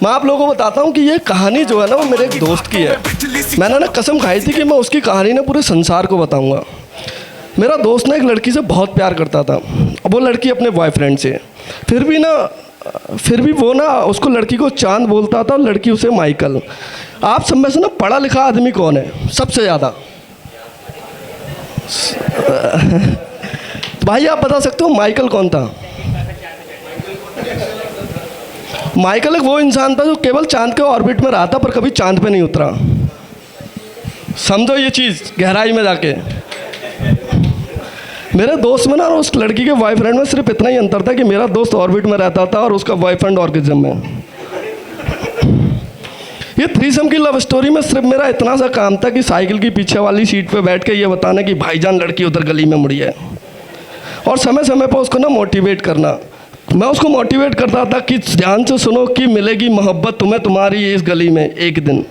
मैं आप लोगों को बताता हूँ कि ये कहानी जो है ना वो मेरे एक दोस्त की है। मैंने ना कसम खाई थी कि मैं उसकी कहानी ना पूरे संसार को बताऊँगा। मेरा दोस्त ना एक लड़की से बहुत प्यार करता था, वो लड़की अपने बॉयफ्रेंड से। फिर भी वो ना उसको लड़की को चांद बोलता था और लड़की उसे माइकल। आप सब में से ना पढ़ा लिखा आदमी कौन है सबसे ज़्यादा? तो भाई आप बता सकते हो माइकल कौन था? माइकल एक वो इंसान था जो केवल चांद के ऑर्बिट में रहा था पर कभी चांद पे नहीं उतरा। समझो ये चीज़ गहराई में जाके। मेरे दोस्त में ना और उस लड़की के बॉयफ्रेंड में सिर्फ इतना ही अंतर था कि मेरा दोस्त ऑर्बिट में रहता था और उसका बॉयफ्रेंड ऑर्गेजम में। ये थ्रीसम की लव स्टोरी में सिर्फ मेरा इतना सा काम था कि साइकिल की पीछे वाली सीट पे बैठ के ये बताना कि भाईजान लड़की उधर गली में मुड़ी है, और समय समय पर उसको ना मोटिवेट करना। मैं उसको मोटिवेट करता था कि ध्यान से सुनो कि मिलेगी मोहब्बत तुम्हें तुम्हारी इस गली में एक दिन,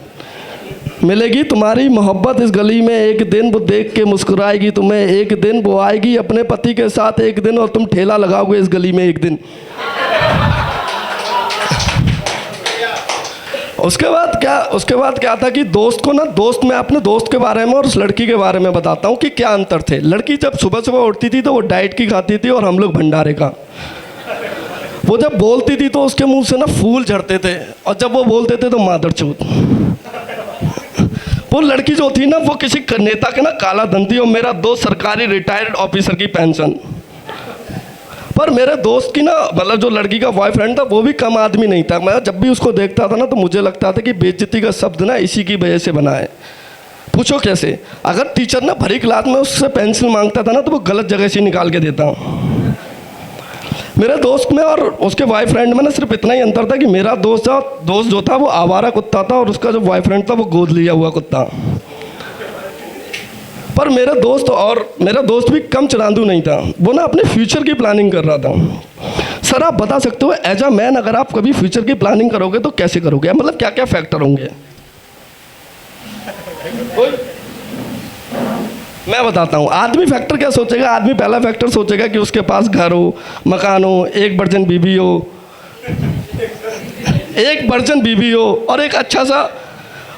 मिलेगी तुम्हारी मोहब्बत इस गली में एक दिन, वो देख के मुस्कुराएगी तुम्हें एक दिन, वो आएगी अपने पति के साथ एक दिन और तुम ठेला लगाओगे इस गली में एक दिन। उसके बाद क्या था कि दोस्त को ना मैं अपने दोस्त के बारे में और उस लड़की के बारे में बताता हूँ कि क्या अंतर थे। लड़की जब सुबह सुबह उठती थी तो वो डाइट की खाती थी और हम लोग भंडारे का। वो जब बोलती थी तो उसके मुंह से ना फूल झड़ते थे, और जब वो बोलते थे तो मादर चूत। वो लड़की जो थी ना वो किसी नेता के ना काला धन थी, और मेरा दोस्त सरकारी रिटायर्ड ऑफिसर की पेंशन। पर मेरे दोस्त की ना मतलब जो लड़की का बॉयफ्रेंड था वो भी कम आदमी नहीं था। मैं जब भी उसको देखता था ना तो मुझे लगता था कि बेइज्जती का शब्द ना इसी की वजह से बना है। पूछो कैसे? अगर टीचर ना भरी क्लास में उससे पेंसिल मांगता था ना तो वो गलत जगह से निकाल के देता। मेरे दोस्त में और उसके बॉयफ्रेंड में ना सिर्फ इतना ही अंतर था कि मेरा दोस्त जो था वो आवारा कुत्ता था और उसका जो बॉयफ्रेंड था वो गोद लिया हुआ कुत्ता। पर मेरा दोस्त भी कम चरांदू नहीं था, वो ना अपने फ्यूचर की प्लानिंग कर रहा था। सर आप बता सकते हो एज अ मैन अगर आप कभी फ्यूचर की प्लानिंग करोगे तो कैसे करोगे? मतलब क्या क्या फैक्टर होंगे? मैं बताता हूँ। आदमी फैक्टर क्या सोचेगा? आदमी पहला फैक्टर सोचेगा कि उसके पास घर हो, मकान हो, एक दर्जन बीवी हो और एक अच्छा सा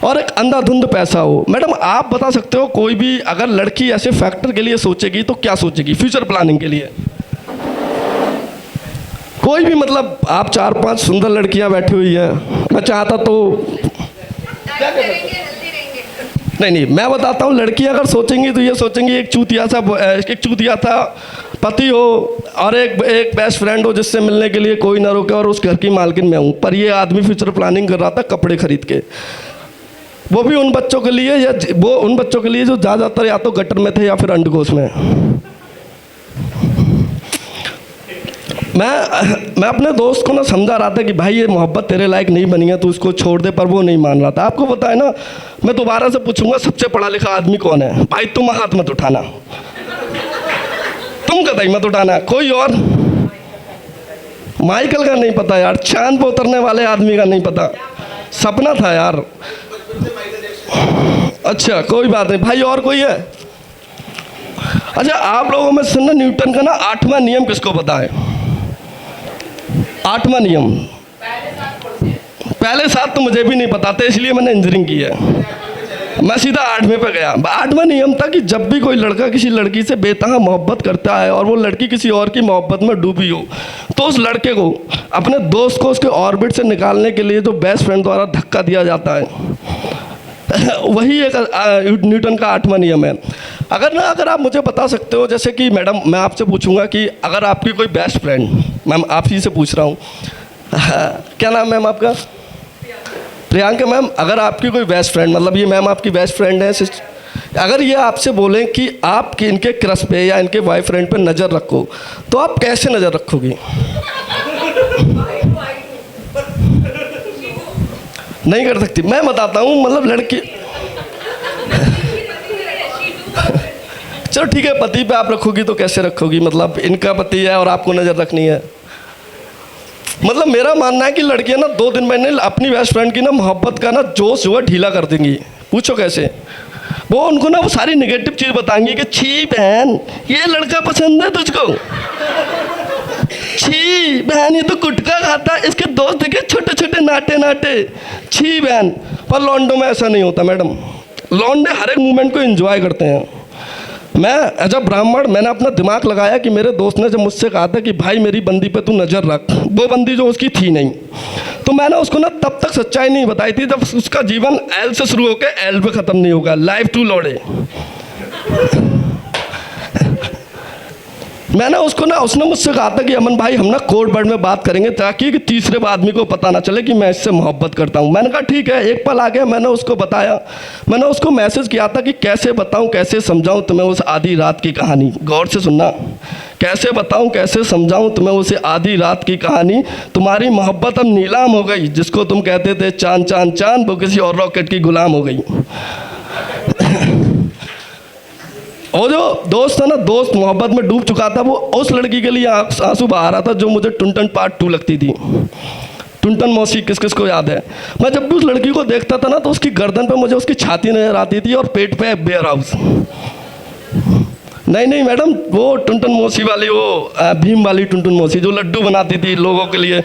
और एक अंधाधुंध पैसा हो। मैडम आप बता सकते हो कोई भी अगर लड़की ऐसे फैक्टर के लिए सोचेगी तो क्या सोचेगी फ्यूचर प्लानिंग के लिए? कोई भी मतलब आप 4-5 सुंदर लड़कियां बैठी हुई हैं, मैं चाहता तो क्या कर सकते? नहीं मैं बताता हूँ। लड़की अगर सोचेंगी तो ये सोचेंगी एक चूतिया था पति हो और एक बेस्ट फ्रेंड हो जिससे मिलने के लिए कोई ना रोके और उस घर की मालकिन मैं हूँ। पर ये आदमी फ्यूचर प्लानिंग कर रहा था कपड़े खरीद के, वो भी उन बच्चों के लिए जो ज़्यादातर या तो गटर में थे या फिर अंडकोश में। मैं अपने दोस्त को ना समझा रहा था कि भाई ये मोहब्बत तेरे लायक नहीं बनी है, तू इसको छोड़ दे, पर वो नहीं मान रहा था। आपको पता है ना, मैं दोबारा से पूछूंगा सबसे पढ़ा लिखा आदमी कौन है? भाई तुम हाथ मत उठाना, तुम कतई मत उठाना। कोई और? माइकल का नहीं पता यार, चांद पर उतरने वाले आदमी का नहीं पता, सपना था यार। अच्छा कोई बात नहीं भाई, और कोई है? अच्छा आप लोगों में से ना न्यूटन का ना 8वां नियम किसको पता है? 8वां नियम पहले 7 तो मुझे भी नहीं पता था, इसलिए मैंने इंजीनियरिंग की है। मैं सीधा 8वें पे गया। 8वां नियम था कि जब भी कोई लड़का किसी लड़की से बेतहा मोहब्बत करता है और वो लड़की किसी और की मोहब्बत में डूबी हो तो उस लड़के को अपने दोस्त को उसके ऑर्बिट से निकालने के लिए जो बेस्ट फ्रेंड द्वारा धक्का दिया जाता है वही एक न्यूटन का 8वां नियम है। अगर आप मुझे बता सकते हो, जैसे कि मैडम मैं आपसे पूछूंगा कि अगर आपकी कोई बेस्ट फ्रेंड, मैम आप ही से पूछ रहा हूँ क्या नाम मैम आपका? प्रियंका मैम। अगर आपकी कोई बेस्ट फ्रेंड, मतलब ये मैम आपकी बेस्ट फ्रेंड है, अगर ये आपसे बोलें कि आप इनके क्रश पे या इनके बॉयफ्रेंड पे नज़र रखो तो आप कैसे नज़र रखोगी? नहीं कर सकती। मैं बताता हूँ, मतलब लड़की चलो ठीक है, पति पे आप रखोगी तो कैसे रखोगी? मतलब इनका पति है और आपको नज़र रखनी है। मतलब मेरा मानना है कि लड़कियां ना 2 दिन में अपनी बेस्ट फ्रेंड की ना मोहब्बत का ना जोश जो है ढीला कर देंगी। पूछो कैसे? वो उनको ना वो सारी नेगेटिव चीज़ बताएंगी कि छी बहन ये लड़का पसंद है तुझको, छी बहन, ये तो गुटखा खाता, इसके दोस्त देखे छोटे छोटे नाटे नाटे, छी बहन। पर लॉन्डो में ऐसा नहीं होता मैडम, लॉन्डे हर एक मूवमेंट को एंजॉय करते हैं। मैं एज अ ब्राह्मण, मैंने अपना दिमाग लगाया कि मेरे दोस्त ने जब मुझसे कहा था कि भाई मेरी बंदी पे तू नज़र रख, वो बंदी जो उसकी थी नहीं, तो मैंने उसको ना तब तक सच्चाई नहीं बताई थी जब उसका जीवन एल से शुरू होकर एल पे ख़त्म नहीं होगा। लाइफ टू लौड़े। मैंने उसको ना, उसने मुझसे कहा था कि अमन भाई हम ना कोर्ट वर्ड में बात करेंगे ताकि कि तीसरे आदमी को पता ना चले कि मैं इससे मोहब्बत करता हूँ। मैंने कहा ठीक है। एक पल आ गया, मैंने उसको बताया, मैंने उसको मैसेज किया था कि कैसे बताऊँ कैसे समझाऊँ तुम्हें उस आधी रात की कहानी। गौर से सुनना, कैसे बताऊँ कैसे समझाऊँ तुम्हें उसे आधी रात की कहानी। तुम्हारी मोहब्बत अब नीलाम हो गई, जिसको तुम कहते थे चांद चांद चांद, वो किसी और रॉकेट की गुलाम हो गई। और जो दोस्त था ना, दोस्त मोहब्बत में डूब चुका था, वो उस लड़की के लिए आंसू बहा रहा था जो मुझे टुनटन पार्ट 2 लगती थी। टुनटन मौसी किस किस को याद है? मैं जब भी उस लड़की को देखता था ना, तो उसकी गर्दन पे मुझे उसकी छाती नजर आती थी और पेट पे बेयर हाउस। नहीं मैडम, वो टुनटन मौसी वाली, वो भीम वाली टुनटन मौसी जो लड्डू बनाती थी लोगों के लिए।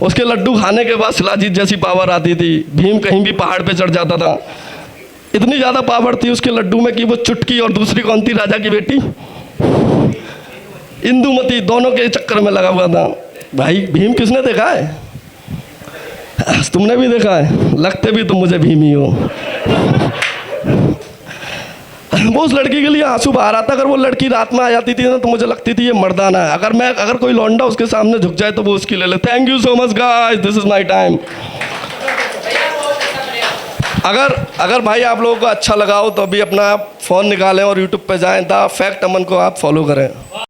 उसके लड्डू खाने के बाद शिलाजीत जैसी पावर आती थी। भीम कहीं भी पहाड़ पे चढ़ जाता था, इतनी ज़्यादा पावर थी उसके लड्डू में कि वो चुटकी और दूसरी कौन थी, राजा की बेटी इंदुमती, दोनों के चक्कर में लगा हुआ था। भाई भीम किसने देखा है? तुमने भी देखा है, लगते भी तुम मुझे भीम ही हो। वो उस लड़की के लिए आंसू बहा रहा था। अगर वो लड़की रात में आ जाती थी ना, तो मुझे लगती थी ये मर्दाना है। अगर कोई लौंडा उसके सामने झुक जाए तो वो उसकी ले ले। Thank you so much guys, this is my time. अगर भाई आप लोगों को अच्छा लगा हो तो अभी अपना फ़ोन निकालें और यूट्यूब पे जाएं, द फैक्ट अमन को आप फॉलो करें।